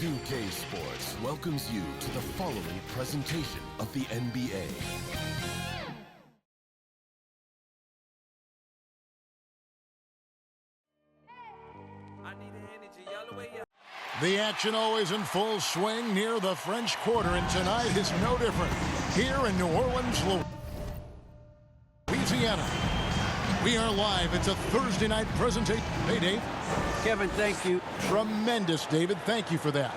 2K Sports welcomes you to the following presentation of the NBA. The action always in full swing near the French Quarter, and tonight is no different. Here in New Orleans, Louisiana. We are live. It's a Thursday night presentation. Hey, Dave. Kevin, thank you. Tremendous, David. Thank you for that.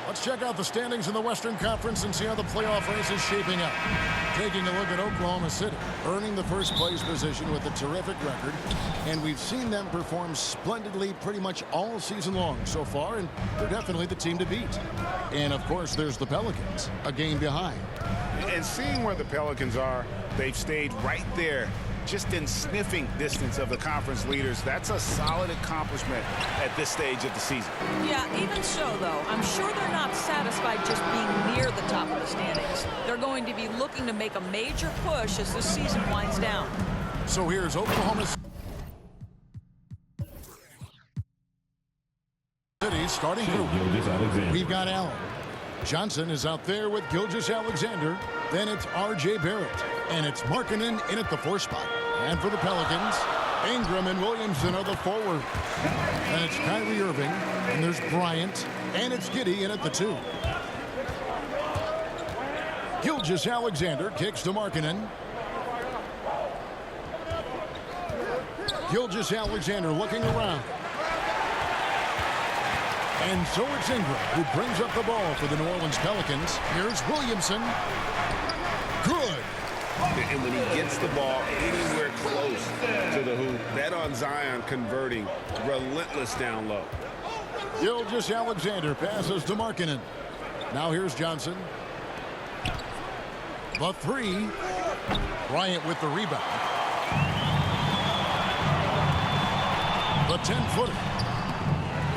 Let's check out the standings in the Western Conference and see how the playoff race is shaping up. Taking a look at Oklahoma City, earning the first place position with a terrific record. And we've seen them perform splendidly pretty much all season long so far, and they're definitely the team to beat. And, of course, there's the Pelicans, a game behind. And seeing where the Pelicans are, they've stayed right there, just in sniffing distance of the conference leaders. That's a solid accomplishment at this stage of the season. Yeah, even so, though, I'm sure they're not satisfied just being near the top of the standings. They're going to be looking to make a major push as the season winds down. So here's Oklahoma City starting group. We've got Allen. Johnson is out there with Gilgeous-Alexander. Then it's R.J. Barrett. And it's Markkanen in at the 4 spot. And for the Pelicans, Ingram and Williamson are the forward. And it's Kyrie Irving. And there's Bryant. And it's Giddey in at the 2. Gilgeous-Alexander kicks to Markkanen. Gilgeous-Alexander looking around. And so it's Ingram who brings up the ball for the New Orleans Pelicans. Here's Williamson. Good. And when he gets the ball anywhere close to the hoop, bet on Zion converting, relentless down low. Gilgeous-Alexander passes to Markkanen. Now here's Johnson. The 3. Bryant with the rebound. The 10-footer.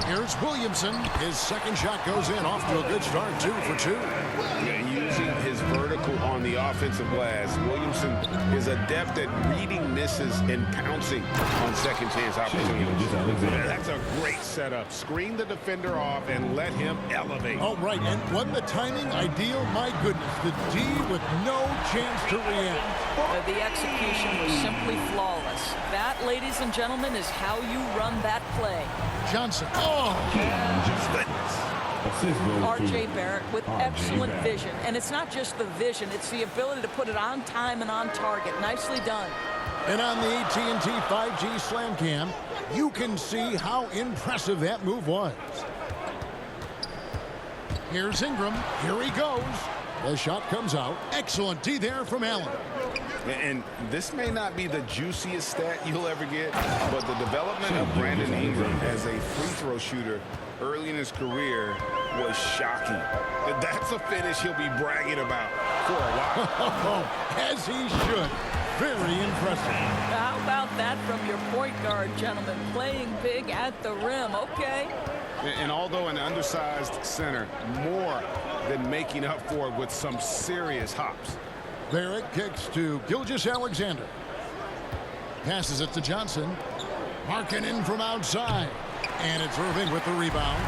Here's Williamson. His second shot goes in. Off to a good start. 2 for 2. Yeah, using his vertical on the offensive glass, Williamson is adept at reading misses and pouncing on second chance opportunities. That's a great setup. Screen the defender off and let him elevate. Oh, right. And wasn't the timing ideal? My goodness. The D with no chance to react. The execution was simply flawless. That, ladies and gentlemen, is how you run that play. Johnson. Oh! R.J. Barrett with excellent vision. And it's not just the vision, it's the ability to put it on time and on target. Nicely done. And on the AT&T 5G Slam Cam, you can see how impressive that move was. Here's Ingram. Here he goes. The shot comes out. Excellent D there from Allen. And this may not be the juiciest stat you'll ever get, but the development of Brandon Ingram as a free throw shooter early in his career was shocking. That's a finish he'll be bragging about for a while. As he should. Very impressive. How about that from your point guard, gentlemen? Playing big at the rim, okay? And although an undersized center, more than making up for it with some serious hops. Barrett kicks to Gilgeous-Alexander. Passes it to Johnson. Markkanen from outside. And it's Irving with the rebound.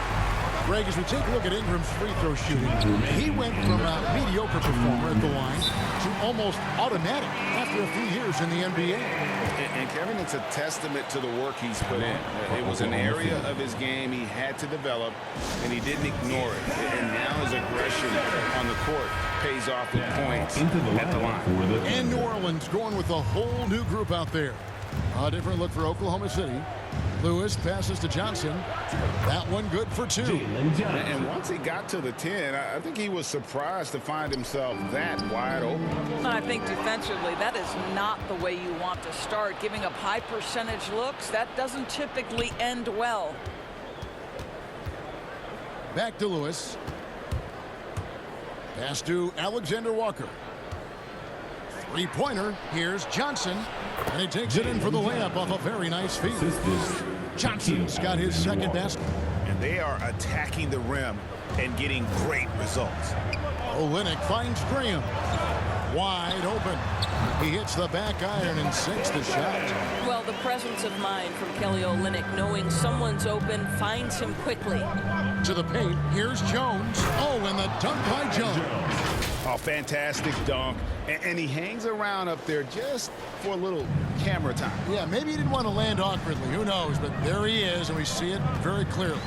Greg, as we take a look at Ingram's free throw shooting, he went from a mediocre performer at the line to almost automatic after a few years in the NBA. And Kevin, it's a testament to the work he's put in. It was an area of his game he had to develop, and he didn't ignore it. And now his aggression on the court pays off with points at the line. And New Orleans going with a whole new group out there. A different look for Oklahoma City. Lewis passes to Johnson. That one good for 2. And once he got to the 10, I think he was surprised to find himself that wide open. I think defensively, that is not the way you want to start. Giving up high percentage looks, that doesn't typically end well. Back to Lewis. Pass to Alexander Walker. Three-pointer. Here's Johnson. And he takes it in for the layup off a very nice feed. Johnson's got his second basket. And they are attacking the rim and getting great results. Olynyk finds Graham. Wide open. He hits the back iron and sinks the shot. Well, the presence of mind from Kelly Olynyk, knowing someone's open, finds him quickly. To the paint, here's Jones. Oh, and the dunk by Jones. Oh, fantastic dunk. And he hangs around up there just for a little camera time. Yeah, maybe he didn't want to land awkwardly. Who knows? But there he is, and we see it very clearly.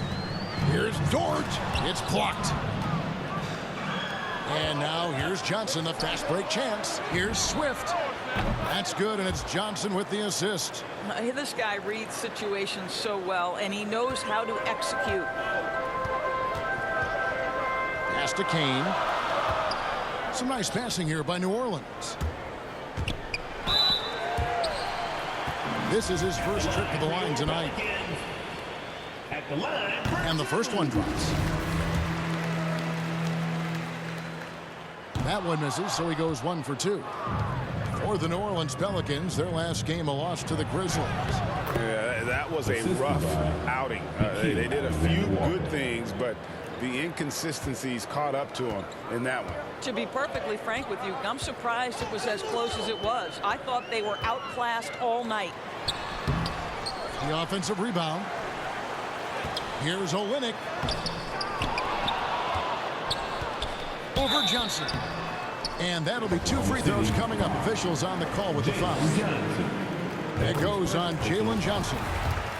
Here's Dort. It's blocked. And now here's Johnson, the fast break chance. Here's Swift. That's good, and it's Johnson with the assist. This guy reads situations so well, and he knows how to execute. Pass to Kane. Some nice passing here by New Orleans. This is his first trip to the line tonight. And the first one drops. That one misses, so he goes 1 for 2. For the New Orleans Pelicans, their last game, a loss to the Grizzlies. Yeah, that was a rough outing. They did a few good things, but the inconsistencies caught up to them in that one. To be perfectly frank with you, I'm surprised it was as close as it was. I thought they were outclassed all night. The offensive rebound. Here's Olynyk. Over Johnson. And that'll be 2 free throws coming up. Officials on the call with the foul. That goes on Jalen Johnson.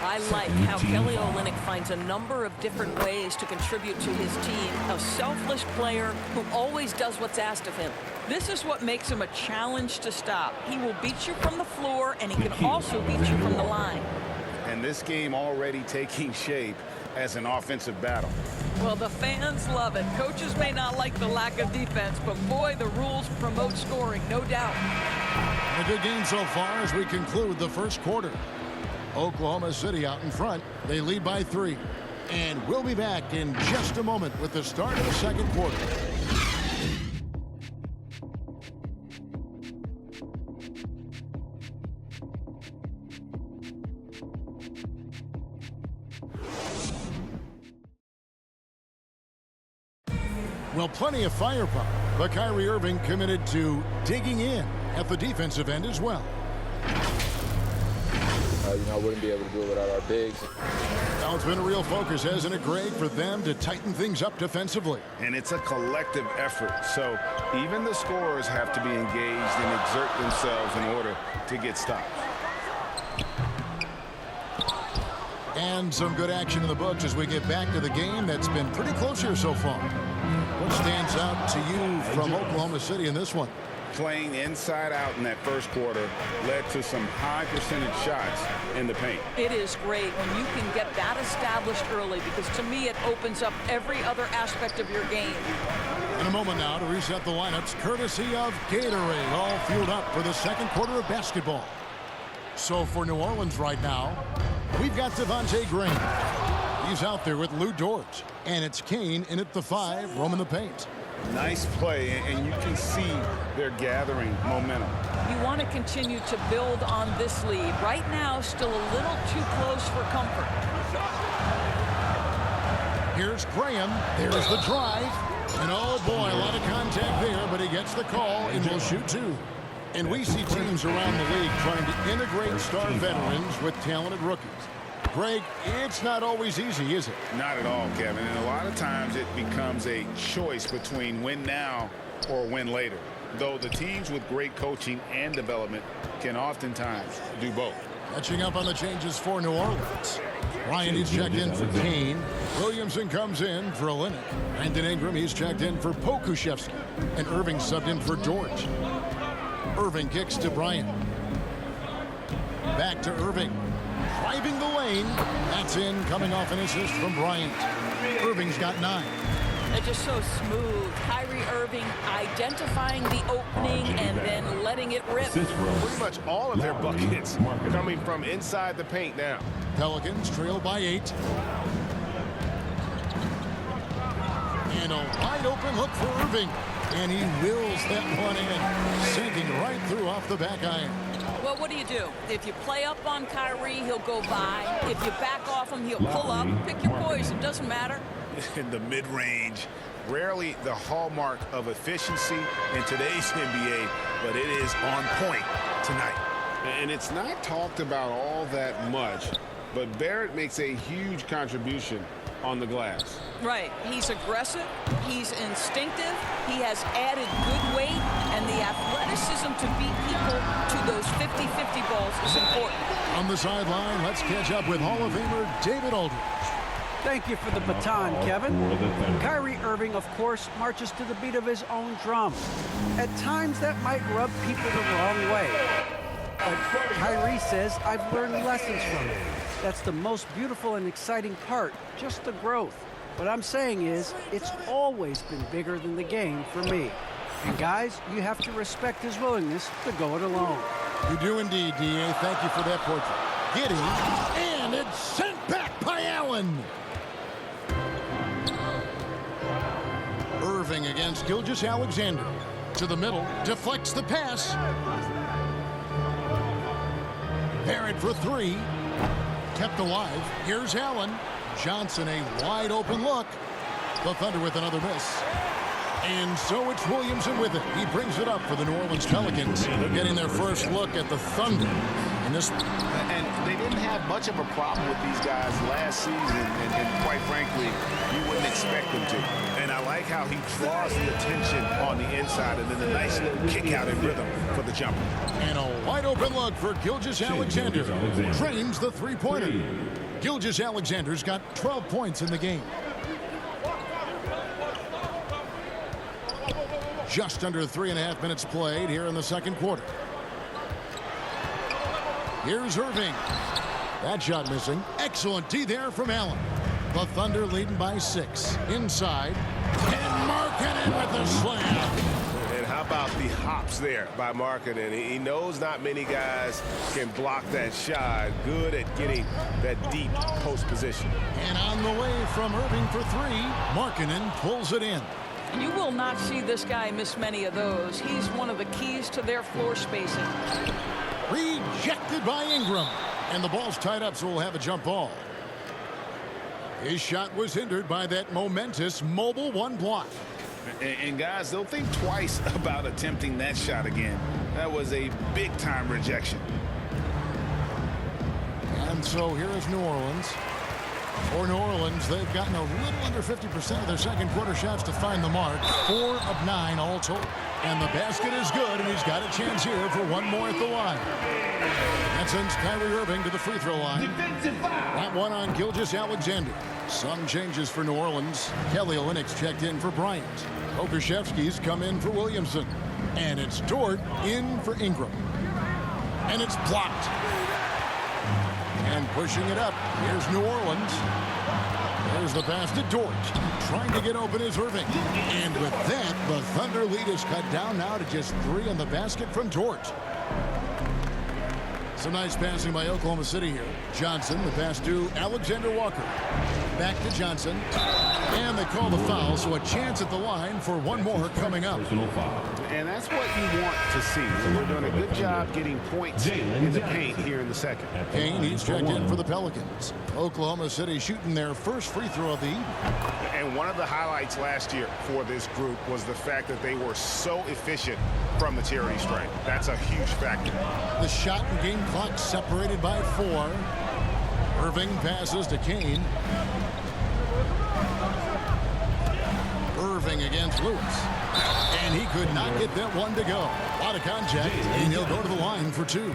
I like how Kelly Olynyk finds a number of different ways to contribute to his team. A selfless player who always does what's asked of him. This is what makes him a challenge to stop. He will beat you from the floor, and he can also beat you from the line. And this game already taking shape as an offensive battle. Well, the fans love it. Coaches may not like the lack of defense, but boy, the rules promote scoring, no doubt. A good game so far as we conclude the first quarter. Oklahoma City out in front. They lead by 3. And we'll be back in just a moment with the start of the second quarter. Well, plenty of firepower, but Kyrie Irving committed to digging in at the defensive end as well. I wouldn't be able to do it without our bigs. Now it's been a real focus, hasn't it, Greg, for them to tighten things up defensively? And it's a collective effort. So even the scorers have to be engaged and exert themselves in order to get stops. And some good action in the books as we get back to the game that's been pretty close here so far. What stands out to you from Oklahoma City in this one? Playing inside out in that first quarter led to some high percentage shots in the paint. It is great when you can get that established early, because to me it opens up every other aspect of your game. In a moment now to reset the lineups, courtesy of Gatorade, all fueled up for the second quarter of basketball. So for New Orleans right now, we've got Devontae Green. He's out there with Lou Dort. And it's Kane in at the 5, roaming the paint. Nice play, and you can see they're gathering momentum. You want to continue to build on this lead. Right now, still a little too close for comfort. Here's Graham. There's the drive. And oh boy, a lot of contact there, but he gets the call and will shoot 2. And we see teams around the league trying to integrate star veterans with talented rookies. Greg, it's not always easy, is it? Not at all, Kevin. And a lot of times it becomes a choice between win now or win later. Though the teams with great coaching and development can oftentimes do both. Catching up on the changes for New Orleans. Ryan, he's checked in for Kane. Williamson comes in for Olynyk. Brandon Ingram, he's checked in for Pokuševski. And Irving subbed in for Dort. Irving kicks to Bryant. Back to Irving. Driving the lane. That's in, coming off an assist from Bryant. Irving's got 9. They're just so smooth. Kyrie Irving identifying the opening and then letting it rip. Pretty much all of their buckets coming from inside the paint now. Pelicans trail by 8. And a wide open look for Irving. And he wills that one in, sinking right through off the back iron. Well, what do? If you play up on Kyrie, he'll go by. If you back off him, he'll pull up. Pick your poison. Doesn't matter. in the mid-range. Rarely the hallmark of efficiency in today's NBA, but it is on point tonight. And it's not talked about all that much, but Barrett makes a huge contribution on the glass. Right. He's aggressive. He's instinctive. He has added good weight, and the athleticism to beat people to those 50-50 balls is important. On the sideline, let's catch up with Hall of Famer David Aldridge. Thank you for the baton, Kevin. Kyrie Irving, of course, marches to the beat of his own drum. At times, that might rub people the wrong way. But Kyrie says, I've learned lessons from it. That's the most beautiful and exciting part, just the growth. What I'm saying is, it's always been bigger than the game for me. And guys, you have to respect his willingness to go it alone. You do indeed, D.A. Thank you for that portrait. Giddy, and it's sent back by Allen. Irving against Gilgeous-Alexander. To the middle, deflects the pass. Barrett for three. Kept alive. Here's Allen. Johnson, a wide open look. The Thunder with another miss. And so it's Williamson with it. He brings it up for the New Orleans Pelicans. They're getting their first look at the Thunder in this. And they didn't have much of a problem with these guys last season, and quite frankly, you wouldn't expect them to. And I like how he draws the attention on the inside, and then the nice little kick out in rhythm for the jumper. And a wide open look for Gilgeous-Alexander. Drains the three-pointer. Gilgeous-Alexander's got 12 points in the game. Just under 3.5 minutes played here in the second quarter. Here's Irving. That shot missing. Excellent D there from Allen. The Thunder leading by 6. Inside. And Markkanen with the slam. And how about the hops there by Markkanen? He knows not many guys can block that shot. Good at getting that deep post position. And on the way from Irving for 3, Markkanen pulls it in. You will not see this guy miss many of those. He's one of the keys to their floor spacing. Rejected by Ingram. And the ball's tied up, so we'll have a jump ball. His shot was hindered by that momentous mobile one block. And guys, they'll think twice about attempting that shot again. That was a big-time rejection. And so here is New Orleans. For New Orleans, they've gotten a little under 50% of their second quarter shots to find the mark. 4 of 9 all told. And the basket is good, and he's got a chance here for one more at the line. That sends Kyrie Irving to the free throw line. That one on Gilgeous-Alexander. Some changes for New Orleans. Kelly Olynyk's checked in for Bryant. Okashevsky's come in for Williamson. And it's Dort in for Ingram. And it's blocked. And pushing it up, here's New Orleans. There's the pass to Dort. Trying to get open is Irving. And with that, the Thunder lead is cut down now to just 3 in the basket from Dort. Some nice passing by Oklahoma City here. Johnson, the pass to Alexander Walker. Back to Johnson. And they call the foul, so a chance at the line for one more coming up. And that's what you want to see. They're doing a good job getting points in the paint here in the second. Kane, he's checked in for the Pelicans. Oklahoma City shooting their first free throw of the evening. And one of the highlights last year for this group was the fact that they were so efficient from the charity stripe. That's a huge factor. The shot and game clock separated by 4. Irving passes to Kane. Irving against Lewis. And he could not get that one to go. A lot of contact, and he'll go to the line for 2.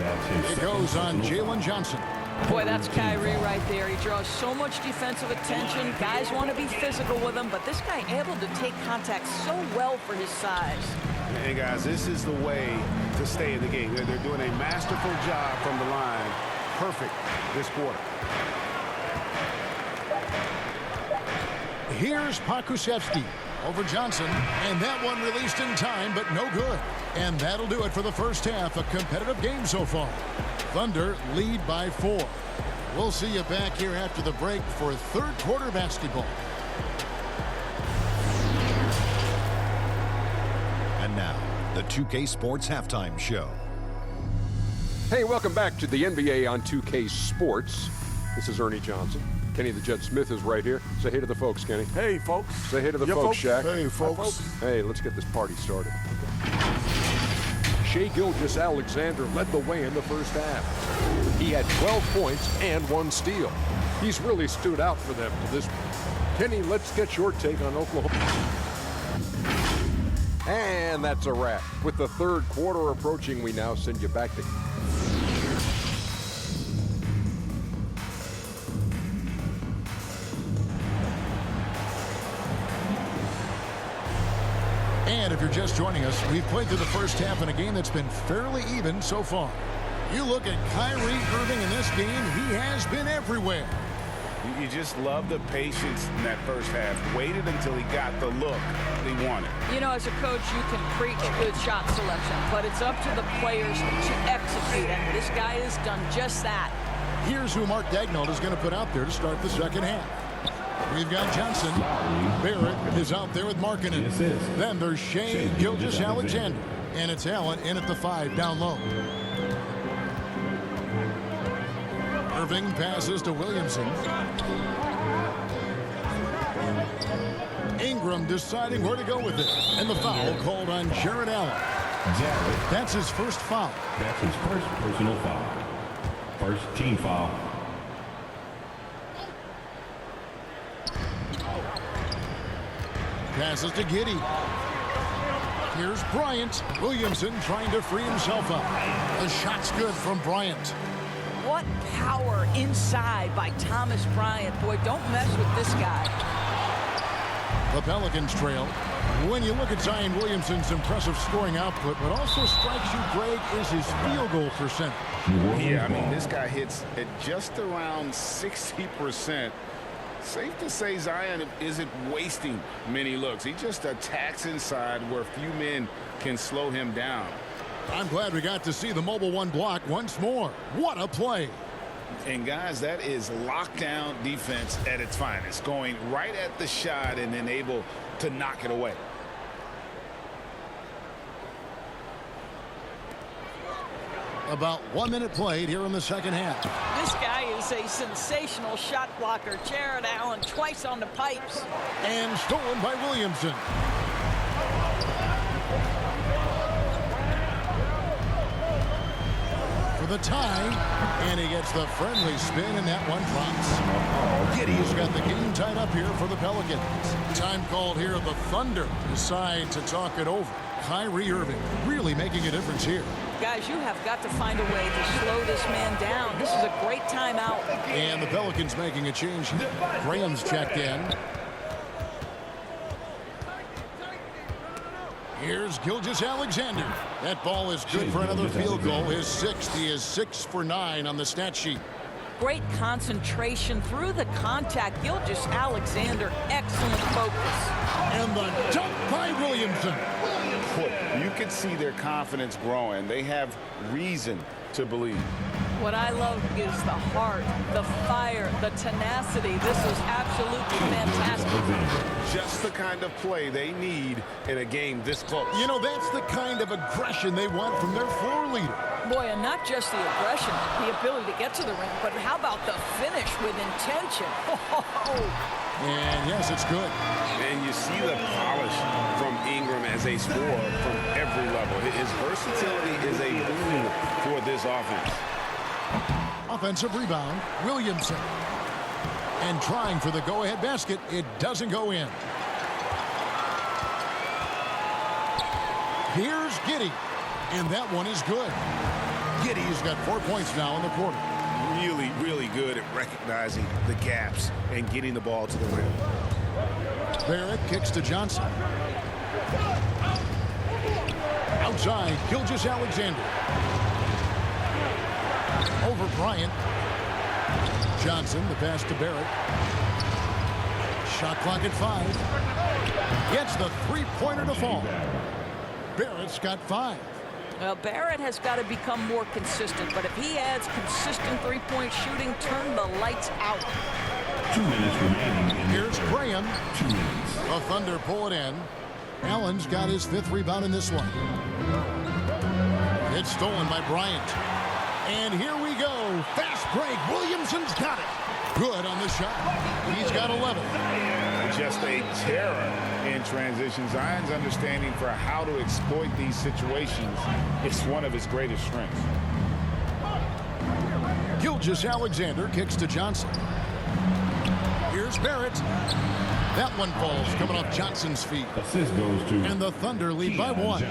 It goes on Jalen Johnson. Boy, that's Kyrie right there. He draws so much defensive attention. Guys want to be physical with him, but this guy able to take contact so well for his size. And guys, this is the way to stay in the game. They're doing a masterful job from the line. Perfect this quarter. Here's Pokusevski over Johnson, and that one released in time, but no good. And that'll do it for the first half. A competitive game so far. Thunder lead by 4. We'll see you back here after the break for third quarter basketball. And now, the 2K Sports Halftime Show. Hey, welcome back to the NBA on 2K Sports. This is Ernie Johnson. Kenny the Jet Smith is right here. Say hey to the folks, Kenny. Hey, folks. Say hey to the folks, Shaq. Hey, folks. Hey, let's get this party started. Shai Gilgeous-Alexander led the way in the first half. He had 12 points and 1 steal. He's really stood out for them to this point. Kenny, let's get your take on Oklahoma. And that's a wrap. With the third quarter approaching, we now send you back to... And if you're just joining us, we've played through the first half in a game that's been fairly even so far. You look at Kyrie Irving in this game, he has been everywhere. You just love the patience in that first half. Waited until he got the look he wanted. You know, as a coach, you can preach good shot selection, but it's up to the players to execute, and this guy has done just that. Here's who Mark Daigneault is going to put out there to start the second half. We've got Johnson. Barrett is out there with Markkanen. Then there's Shai Gilgeous-Alexander. And it's Allen in at the 5 down low. Irving passes to Williamson. Ingram deciding where to go with it. And the foul called on Jarrett Allen. That's his first foul. That's his first personal foul. First team foul. Passes to Giddey. Here's Bryant. Williamson trying to free himself up. The shot's good from Bryant. What power inside by Thomas Bryant. Boy, don't mess with this guy. The Pelicans trail. When you look at Zion Williamson's impressive scoring output, what also strikes you, Greg, is his field goal percentage. Yeah, I mean, this guy hits at just around 60%. Safe to say Zion isn't wasting many looks. He just attacks inside where few men can slow him down. I'm glad we got to see the mobile one block once more. What a play. And guys, that is lockdown defense at its finest. Going right at the shot and then able to knock it away. About 1 minute played here in the second half. This guy is a sensational shot blocker. Jarrett Allen twice on the pipes. And stolen by Williamson. For the tie, and he gets the friendly spin, and that one drops. Giddey's got the game tied up here for the Pelicans. Time called here. The Thunder decide to talk it over. Kyrie Irving really making a difference here. Guys, you have got to find a way to slow this man down. This is a great timeout. And the Pelicans making a change. Graham's checked in. Here's Gilgeous-Alexander. That ball is good for another field goal. His 6th. He is 6 for 9 on the stat sheet. Great concentration through the contact. Gilgeous-Alexander, excellent focus. And the dunk by Williamson. You can see their confidence growing. They have reason to believe. What I love is the heart, the fire, the tenacity. This is absolutely fantastic. Just the kind of play they need in a game this close. You know, that's the kind of aggression they want from their floor leader. Boy, and not just the aggression, the ability to get to the rim, but how about the finish with intention? And yes, it's good. And you see the polish from Ingram as a scorer from every level. His versatility is a boon for this offense. Offensive rebound, Williamson. And trying for the go-ahead basket, it doesn't go in. Here's Giddey. And that one is good. Giddey's got 4 points now in the quarter. Really, really good at recognizing the gaps and getting the ball to the rim. Barrett kicks to Johnson. Outside, Gilgeous-Alexander. Over Bryant. Johnson, the pass to Barrett. Shot clock at 5. Gets the three-pointer to fall. Barrett's got 5. Well, Barrett has got to become more consistent, but if he adds consistent three-point shooting, turn the lights out. 2 minutes remaining. Here's Graham. 2 minutes. The Thunder pull it in. Allen's got his 5th rebound in this one. It's stolen by Bryant. And here we go. Fast break. Williamson's got it. Good on the shot. He's got 11. Just a terror in transition. Zion's understanding for how to exploit these situations is one of his greatest strengths. Gilgeous-Alexander kicks to Johnson. Here's Barrett. That one falls, coming off Johnson's feet. Assist goes to. And the Thunder lead by 1.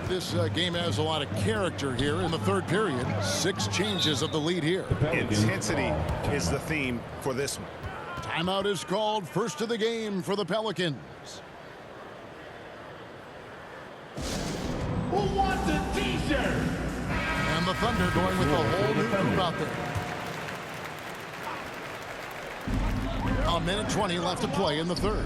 This game has a lot of character here in the third period. 6 changes of the lead here. Intensity is the theme for this one. Timeout is called. First of the game for the Pelicans. Who wants a t-shirt? And the Thunder going with a whole new group out there. A minute 20 left to play in the third.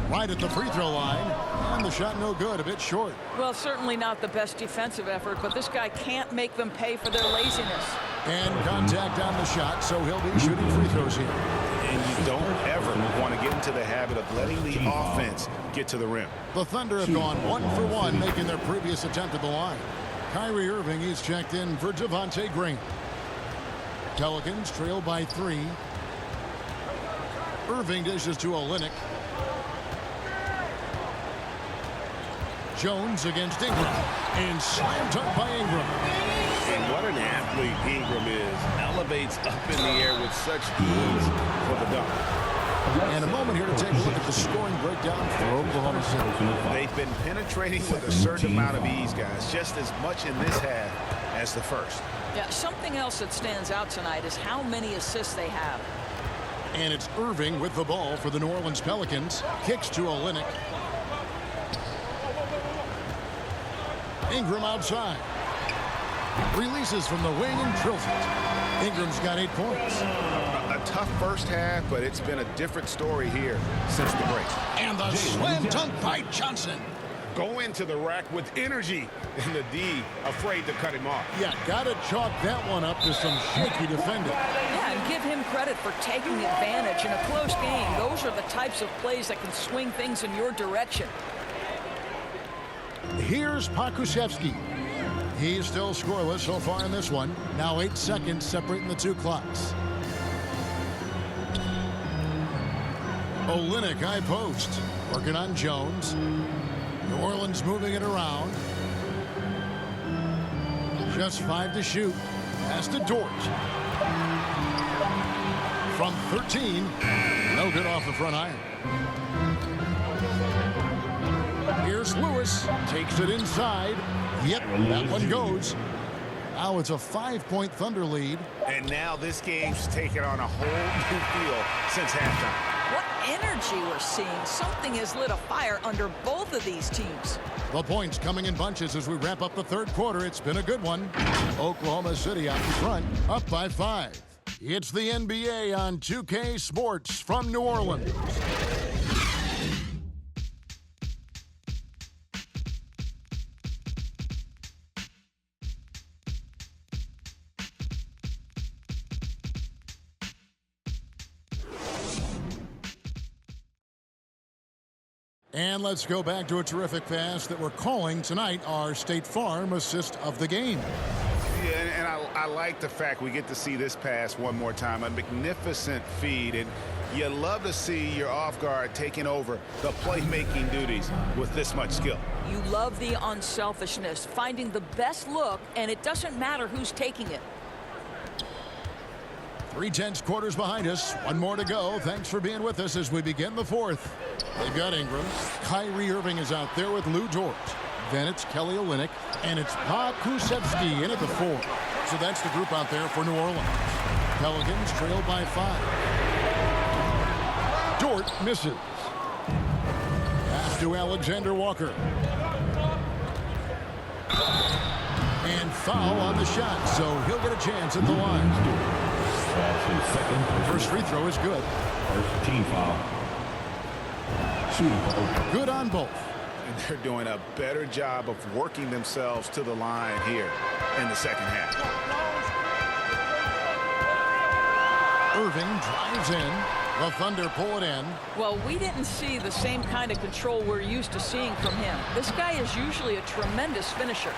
Right at the free throw line. And the shot no good, a bit short. Well, certainly not the best defensive effort, but this guy can't make them pay for their laziness. And contact on the shot, so he'll be shooting free throws here. And you don't ever want to get into the habit of letting the offense get to the rim. The Thunder have gone 1 for 1, making their previous attempt at the line. Kyrie Irving, he's checked in for Devontae Green. Pelicans trail by 3. Irving dishes to Olynyk. Jones against Ingram. And slammed up by Ingram. And what an athlete Ingram is. Elevates up in the air with such ease for the dunk. And a moment here to take a look at the scoring breakdown for Oklahoma City. They've been penetrating with a certain amount of ease, guys. Just as much in this half as the first. Yeah, something else that stands out tonight is how many assists they have. And it's Irving with the ball for the New Orleans Pelicans. Kicks to Olynyk. Ingram outside. Releases from the wing and drills it. Ingram's got 8 points. A tough first half, but it's been a different story here since the break. And the slam dunk by Johnson. Go into the rack with energy, and the D afraid to cut him off. Yeah, gotta chalk that one up to some shaky defending. Yeah, and give him credit for taking advantage in a close game. Those are the types of plays that can swing things in your direction. Here's Pokusevski. He's still scoreless so far in this one. Now 8 seconds separating the 2 clocks. Olynyk high post. Working on Jones. New Orleans moving it around. Just 5 to shoot. Pass to Dort. From 13. No good off the front iron. Here's Lewis. Takes it inside. Yep, that one goes. Now it's a 5-point Thunder lead. And now this game's taken on a whole new feel since halftime. What energy we're seeing. Something has lit a fire under both of these teams. The points coming in bunches as we wrap up the third quarter. It's been a good one. Oklahoma City out in front, up by 5. It's the NBA on 2K Sports from New Orleans. And let's go back to a terrific pass that we're calling tonight our State Farm assist of the game. Yeah, and I like the fact we get to see this pass one more time. A magnificent feed, and you love to see your off guard taking over the playmaking duties with this much skill. You love the unselfishness, finding the best look, and it doesn't matter who's taking it. 3/10 quarters behind us. One more to go. Thanks for being with us as we begin the fourth. They've got Ingram. Kyrie Irving is out there with Lou Dort. Then it's Kelly Olynyk. And it's Pokusevski in at the 4. So that's the group out there for New Orleans. Pelicans trail by 5. Dort misses. Pass to Alexander Walker. And foul on the shot, so he'll get a chance at the line. First free throw is good. First team foul. Shooting foul. Good on both. And they're doing a better job of working themselves to the line here in the second half. Irving drives in. The Thunder pull it in. Well, we didn't see the same kind of control we're used to seeing from him. This guy is usually a tremendous finisher.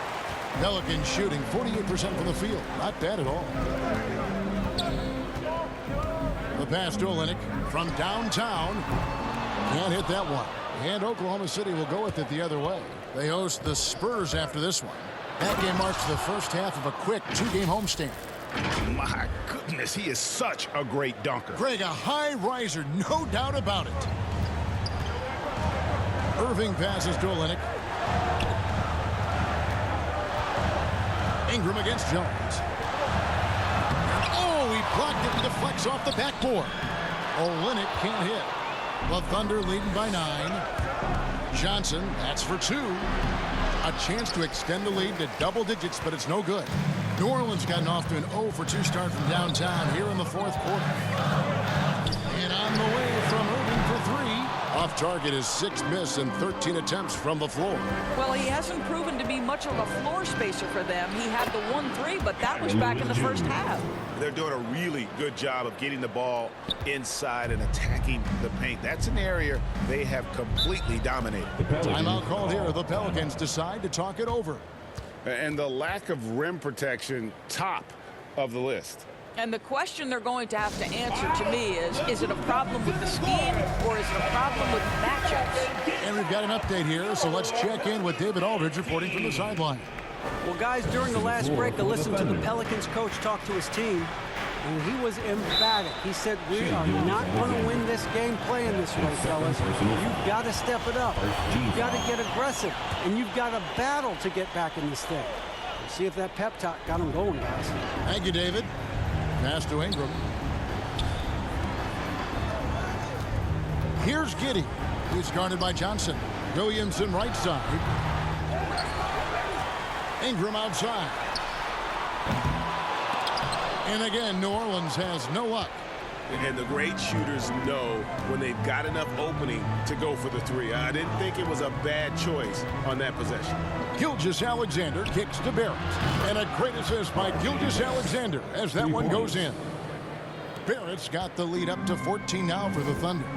Pelicans shooting 48% from the field. Not bad at all. The pass to Olynyk from downtown. Can't hit that one. And Oklahoma City will go with it the other way. They host the Spurs after this one. That game marks the first half of a quick 2-game homestand. My goodness, he is such a great dunker. Greg, a high riser, no doubt about it. Irving passes to Olynyk. Ingram against Jones. Oh, he blocked it and deflects off the backboard. Olynyk can't hit. The Thunder leading by 9. Johnson, that's for 2. A chance to extend the lead to double digits, but it's no good. New Orleans gotten off to an 0-for-2 start from downtown here in the fourth quarter. And on the way from Irving for 3. Off target is 6 miss and 13 attempts from the floor. Well, he hasn't proven to be much of a floor spacer for them. He had the 1-3, but that was back in the first half. They're doing a really good job of getting the ball inside and attacking the paint. That's an area they have completely dominated. Timeout called here. The Pelicans decide to talk it over. And the lack of rim protection, top of the list. And the question they're going to have to answer to me is it a problem with the scheme or is it a problem with matchups? And we've got an update here, so let's check in with David Aldridge reporting from the sideline. Well, guys, during the last break, I listened to the Pelicans coach talk to his team, and he was emphatic. He said, we are not going to win this game playing this way, fellas. You've got to step it up. You've got to get aggressive, and you've got to battle to get back in this thing. We'll see if that pep talk got him going, guys. Thank you, David. Pass to Ingram. Here's Giddey, who's guarded by Johnson. Williamson right side. Ingram outside. And again, New Orleans has no luck. And the great shooters know when they've got enough opening to go for the 3. I didn't think it was a bad choice on that possession. Gilgeous-Alexander kicks to Barrett. And a great assist by Gilgeous-Alexander as that one goes in. Barrett's got the lead up to 14 now for the Thunder.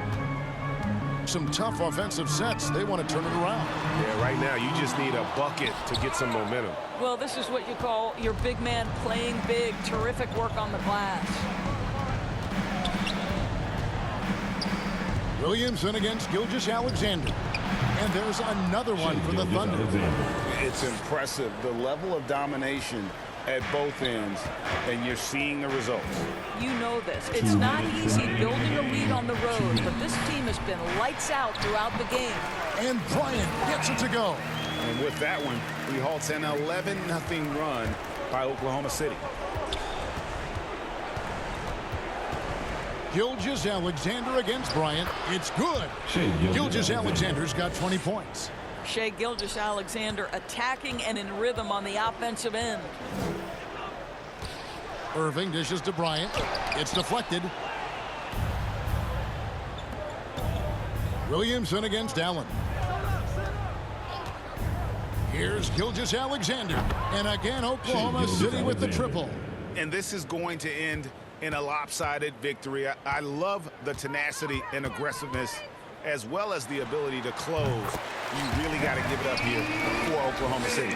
Some tough offensive sets. They want to turn it around. Yeah, right now you just need a bucket to get some momentum. Well, this is what you call your big man playing big. Terrific work on the glass. Williamson against Gilgeous-Alexander. And there's another one for the Thunder. It's impressive, the level of domination at both ends, and you're seeing the results. You know this. It's not easy building a lead on the road, but this team has been lights out throughout the game. And Bryant gets it to go. And with that one, he halts an 11-0 run by Oklahoma City. Gilgeous-Alexander against Bryant. It's good. Gilgeous-Alexander's got 20 points. Shai Gilgeous-Alexander attacking and in rhythm on the offensive end. Irving dishes to Bryant. It's deflected. Williamson against Allen. Here's Gilgeous-Alexander. And again, Oklahoma City with the triple. And this is going to end in a lopsided victory. I love the tenacity and aggressiveness as well as the ability to close. You really got to give it up here for Oklahoma City.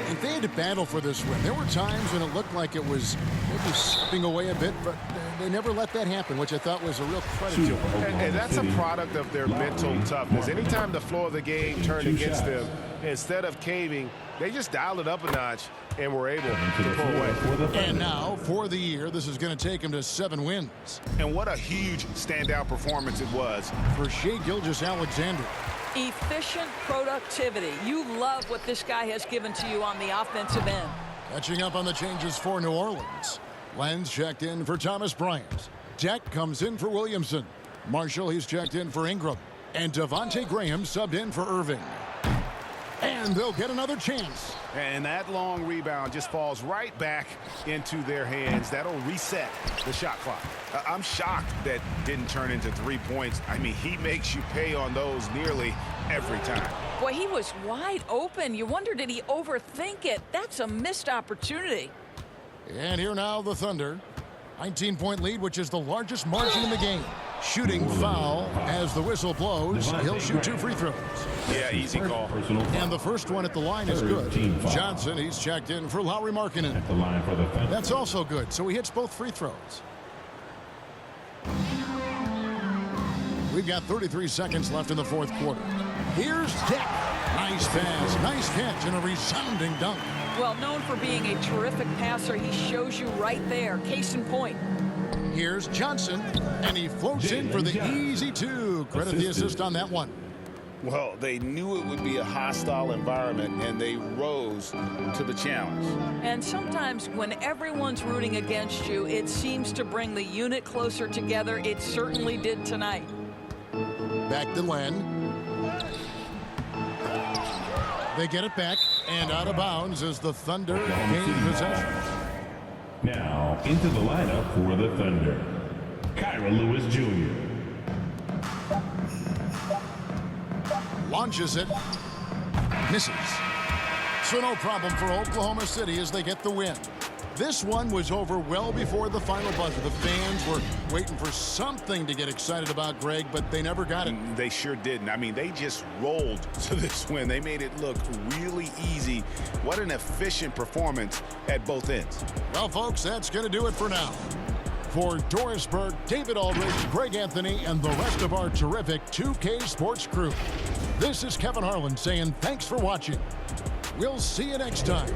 If they had to battle for this win, there were times when it looked like it was maybe slipping away a bit, but they never let that happen, which I thought was a real credit to them. And that's a product of their mental toughness. Anytime the flow of the game turned against them, instead of caving, they just dialed it up a notch and were able to pull away. And now, for the year, this is going to take them to 7 wins. And what a huge standout performance it was for Shai Gilgeous-Alexander. Efficient productivity. You love what this guy has given to you on the offensive end. Catching up on the changes for New Orleans. Lenz checked in for Thomas Bryant. Deck comes in for Williamson. Marshall, he's checked in for Ingram. And Devontae Graham subbed in for Irving. And they'll get another chance. And that long rebound just falls right back into their hands. That'll reset the shot clock. I'm shocked that didn't turn into 3 points. I mean, he makes you pay on those nearly every time. Boy, he was wide open. You wonder, did he overthink it? That's a missed opportunity. And here now the Thunder. 19-point lead, which is the largest margin in the game. Shooting foul as the whistle blows. He'll shoot 2 free throws. Yeah, easy call. And the first one at the line is good. Johnson, he's checked in for Lauri Markkanen. That's also good, so he hits both free throws. We've got 33 seconds left in the fourth quarter. Here's Dick. Nice pass, nice catch, and a resounding dunk. Well, known for being a terrific passer, he shows you right there. Case in point. Here's Johnson, and he floats in for the easy two. Credit the assist on that one. Well, they knew it would be a hostile environment, and they rose to the challenge. And sometimes when everyone's rooting against you, it seems to bring the unit closer together. It certainly did tonight. Back to Len. They get it back, and out of bounds as the Thunder gain possession. Now into the lineup for the Thunder, Kyra Lewis Jr. Launches it. Misses. So no problem for Oklahoma City as they get the win. This one was over well before the final buzzer. The fans were waiting for something to get excited about, Greg, but they never got it. They sure didn't. I mean, they just rolled to this win. They made it look really easy. What an efficient performance at both ends. Well, folks, that's going to do it for now. For Doris Burke, David Aldridge, Greg Anthony, and the rest of our terrific 2K Sports crew, this is Kevin Harlan saying thanks for watching. We'll see you next time.